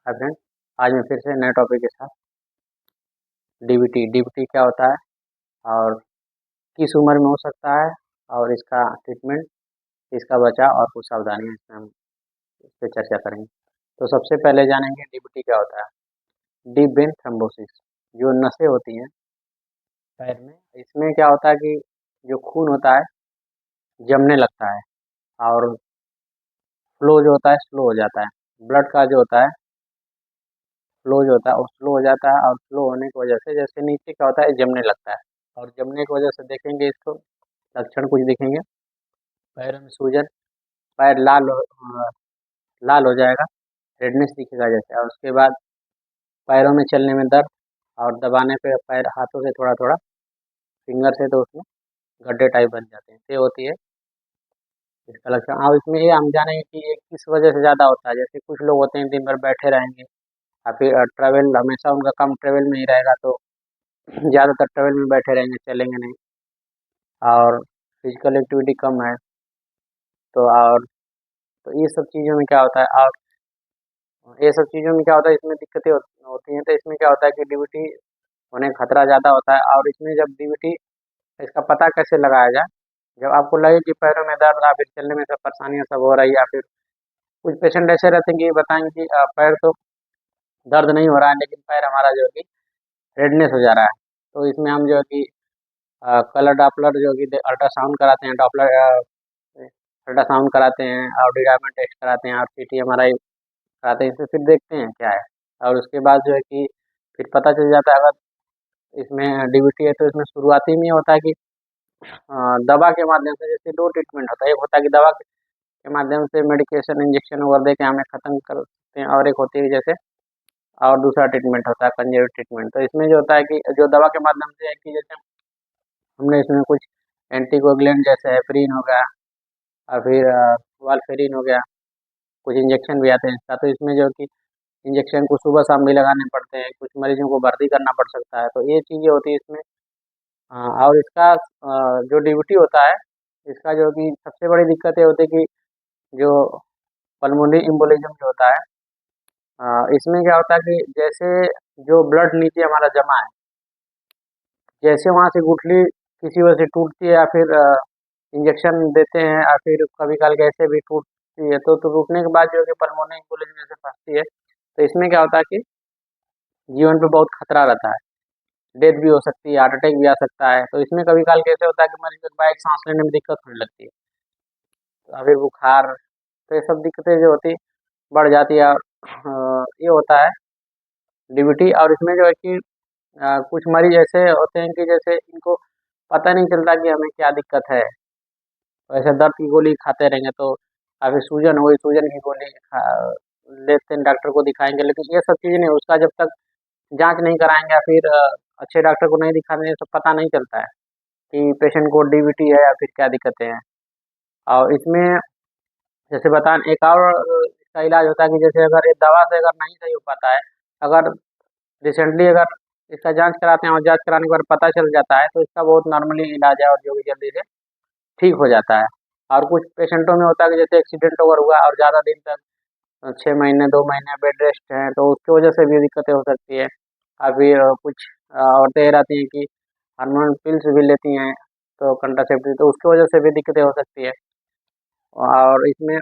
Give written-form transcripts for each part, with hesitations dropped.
Hi friend, आज मैं फिर से नए टॉपिक के साथ डीबीटी क्या होता है और किस उम्र में हो सकता है और इसका ट्रीटमेंट, इसका बचाव और कुछ सावधानियां इसमें हम इस पे चर्चा करेंगे। तो सबसे पहले जानेंगे डीबीटी क्या होता है। डीप वेन थ्रोम्बोसिस, जो नसें होती हैं पैर में, इसमें क्या होता है कि जो खून होता है जमने लगता है और फ्लो जो होता है स्लो हो जाता है। ब्लड का जो होता है फ्लो जो होता है वो स्लो हो जाता है और स्लो होने की वजह से जैसे नीचे क्या होता है जमने लगता है और जमने की वजह से देखेंगे इसको लक्षण कुछ दिखेंगे। पैर में सूजन, पैर लाल हो जाएगा, रेडनेस दिखेगा जैसे, और उसके बाद पैरों में चलने में दर्द और दबाने पे पैर हाथों से थोड़ा थोड़ा फिंगर से तो उसमें गड्ढे टाइप बन जाते हैं। ये होती है इसका लक्षण। और इसमें ये हम जानेंगे कि ये किस वजह से ज़्यादा होता है। जैसे कुछ लोग होते हैं दिन भर बैठे रहेंगे या फिर ट्रैवल, हमेशा उनका काम ट्रैवल में ही रहेगा तो ज़्यादातर ट्रैवल में बैठे रहेंगे, चलेंगे नहीं, और फिजिकल एक्टिविटी कम है तो, और तो ये सब चीज़ों में क्या होता है, और ये सब चीज़ों में क्या होता है इसमें दिक्कतें होती हैं। तो इसमें क्या होता है कि डीबीटी होने का खतरा ज़्यादा होता है। और इसमें जब डीबीटी, इसका पता कैसे लगाया जाए, जब आपको लगे कि पैरों में दर्द या फिर चलने में सब परेशानियाँ सब हो रही है, या फिर कुछ पेशेंट ऐसे रहते हैं कि बताएंगे कि पैर तो दर्द नहीं हो रहा है लेकिन पैर हमारा जो है कि रेडनेस हो जा रहा है। तो इसमें हम जो है कि कलर डॉपलर जो कि अल्ट्रासाउंड कराते हैं, डॉपलर अल्ट्रासाउंड कराते हैं और डी डायमंड टेस्ट कराते हैं और सीटी एमआरआई कराते हैं। इसमें फिर देखते हैं क्या है और उसके बाद जो है कि फिर पता चल जाता है अगर इसमें डीबीटी है। तो इसमें शुरुआती में ये होता है कि दवा के माध्यम से, जैसे दो ट्रीटमेंट होता है। एक होता है कि दवा के माध्यम से मेडिकेशन इंजेक्शन वगैरह दे के हमें ख़त्म कर सकते हैं, और एक होती है जैसे, और दूसरा ट्रीटमेंट होता है कंजर्वेटिव ट्रीटमेंट। तो इसमें जो होता है कि जो दवा के माध्यम से है कि जैसे हमने इसमें कुछ एंटीकोगुलेंट जैसे हेपरीन हो गया और फिर वारफेरिन हो गया, कुछ इंजेक्शन भी आते हैं इसका। तो इसमें जो कि इंजेक्शन को सुबह शाम भी लगाने पड़ते हैं, कुछ मरीजों को भर्ती करना पड़ सकता है। तो ये चीज़ें होती है इसमें। और इसका जो डीबीटी होता है, इसका जो कि सबसे बड़ी दिक्कत ये होती है कि जो पल्मोनरी एम्बोलिज्म जो होता है, इसमें क्या होता है कि जैसे जो ब्लड नीचे हमारा जमा है, जैसे वहाँ से गुठली किसी वजह से टूटती है या फिर इंजेक्शन देते हैं या फिर कभी काल कैसे भी टूटती है, तो टूटने के बाद जो है कि पल्मोनरी एम्बोलिज्म जैसे फंसती है। तो इसमें क्या होता है कि जीवन पे बहुत खतरा रहता है, डेथ भी हो सकती है, हार्ट अटैक भी आ सकता है। तो इसमें कभी काल कैसे होता है कि मरीज को बाइक सांस लेने में दिक्कत होने लगती है, या फिर बुखार। तो ये सब दिक्कतें जो होती बढ़ जाती है। और ये होता है डीबीटी। और इसमें जो है कि कुछ मरीज ऐसे होते हैं कि जैसे इनको पता नहीं चलता कि हमें क्या दिक्कत है, तो ऐसे दर्द की गोली खाते रहेंगे तो काफ़ी सूजन हुई, सूजन की गोली लेते हैं, डॉक्टर को दिखाएंगे, लेकिन ये सब चीज़ें नहीं, उसका जब तक जांच नहीं कराएंगे या फिर अच्छे डॉक्टर को नहीं दिखाने तो पता नहीं चलता है कि पेशेंट को डीबीटी है या फिर क्या दिक्कतें हैं। और इसमें जैसे बताएं एक और इसका इलाज होता है कि जैसे अगर ये दवा से अगर नहीं सही हो पाता है, अगर रिसेंटली अगर इसका जांच कराते हैं और जांच कराने के बाद पता चल जाता है तो इसका बहुत नॉर्मली इलाज है और जो कि जल्दी से ठीक हो जाता है। और कुछ पेशेंटों में होता है कि जैसे एक्सीडेंट अगर हुआ और ज़्यादा दिन तक 6 महीने 2 महीने बेड रेस्ट है तो उसकी वजह से भी दिक्कतें हो सकती है। और फिर कुछ औरतें ये रहती हैं कि हार्मोन पिल्स भी लेती हैं तो कंट्रासेप्टिव, तो उसकी वजह से भी दिक्कतें हो सकती है। और इसमें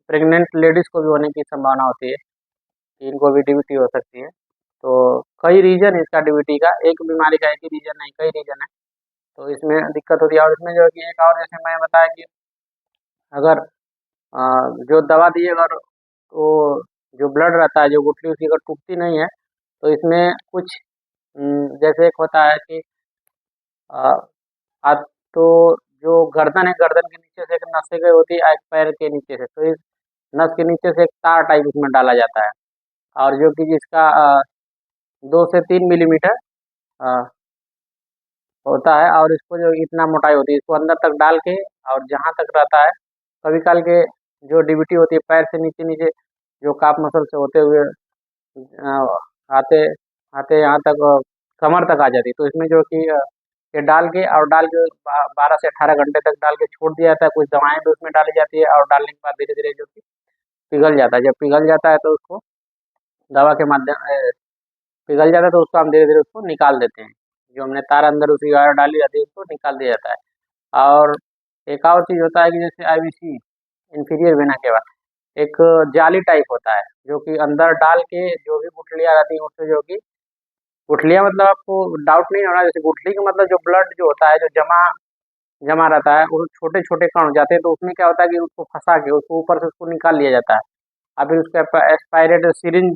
प्रेग्नेंट लेडीज़ को भी होने की संभावना होती है कि इनको भी डीबीटी हो सकती है। तो कई रीज़न है इसका डीबीटी का, एक बीमारी का एक ही रीज़न नहीं, कई रीज़न है। तो इसमें दिक्कत होती है। और इसमें जो है कि एक और जैसे मैं बताया कि अगर अ, जो दवा दी है अगर वो जो ब्लड रहता है, जो गुठली उसकी अगर टूटती नहीं है तो इसमें कुछ जैसे एक होता है कि अ, आप तो जो गर्दन है, गर्दन के नीचे से एक नसें गई होती है एक पैर के नीचे से, तो इस नस के नीचे से एक तार टाइप इसमें डाला जाता है, और जो कि जिसका 2 से 3 मिलीमीटर अ, होता है, और इसको जो इतना मोटाई होती है इसको अंदर तक डाल के, और जहाँ तक रहता है कभी काल के जो डीबीटी होती है पैर से नीचे नीचे जो काफ मसल से होते हुए आते आते यहाँ तक कमर तक आ जाती है। तो इसमें जो कि ये डाल के 12 से 18 घंटे तक डाल के छोड़ दिया जाता है। कुछ दवाएं भी उसमें डाली जाती है और डालने के बाद धीरे धीरे जो कि पिघल जाता है। जब पिघल जाता है तो उसको दवा के माध्यम पिघल जाता है, तो उसको हम धीरे धीरे उसको निकाल देते हैं। जो हमने तार अंदर उसकी वायर डाली रहती है उसको निकाल दिया जाता है। और एक और चीज़ होता है कि जैसे आईवीसी, इंफीरियर वेना के बाद एक जाली टाइप होता है, जो कि अंदर डाल के जो भी गुठलियाँ रहती हैं उससे जो कि गुठलियाँ मतलब आपको डाउट नहीं होना, जैसे गुठली का मतलब जो ब्लड जो होता है जो जमा जमा रहता है वो छोटे छोटे कण हो जाते हैं, तो उसमें क्या होता है कि उसको फंसा के उसको ऊपर से उसको निकाल लिया जाता है। और फिर उसका एस्पायरेट सिरिंज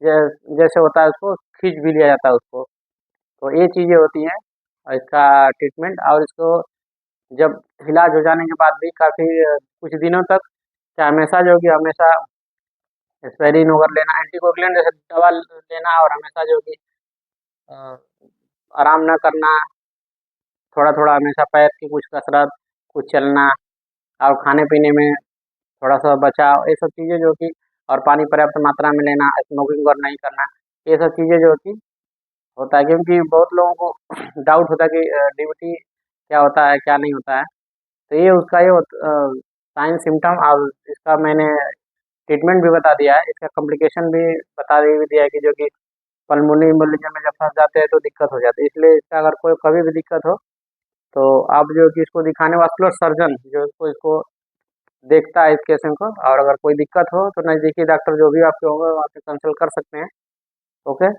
जैसे होता है उसको खींच भी लिया जाता है उसको। तो ये चीज़ें होती हैं और इसका ट्रीटमेंट। और इसको जब इलाज हो जाने के बाद भी काफ़ी कुछ दिनों तक क्या हमेशा जो कि हमेशा एस्पिरिन वगैरह लेना, एंटीकोगुलेंट जैसे दवा लेना, और हमेशा जो कि अ, आराम ना करना, थोड़ा थोड़ा हमेशा पैर की कुछ कसरत, कुछ चलना, और खाने पीने में थोड़ा सा बचाव, ये सब चीज़ें जो कि और पानी पर्याप्त मात्रा में लेना, स्मोकिंग और नहीं करना, ये सब चीज़ें जो कि होता है। क्योंकि बहुत लोगों को डाउट होता है कि डीबीटी क्या होता है क्या नहीं होता है। तो ये उसका ये साइन सिम्टम, और इसका मैंने ट्रीटमेंट भी बता दिया है, इसका कॉम्प्लिकेशन भी बता दे भी दिया है कि जो कि पल्मोनी एम्बोलिज्म में जब फंस जाते हैं तो दिक्कत हो जाती है। इसलिए इसका अगर कोई कभी भी दिक्कत हो तो आप जो कि इसको दिखाने वास्कुलर सर्जन जो इसको देखता है इस पेशेंट को, और अगर कोई दिक्कत हो तो नज़दीकी डॉक्टर जो भी आपके होंगे वहाँ पे कंसल्ट कर सकते हैं। ओके।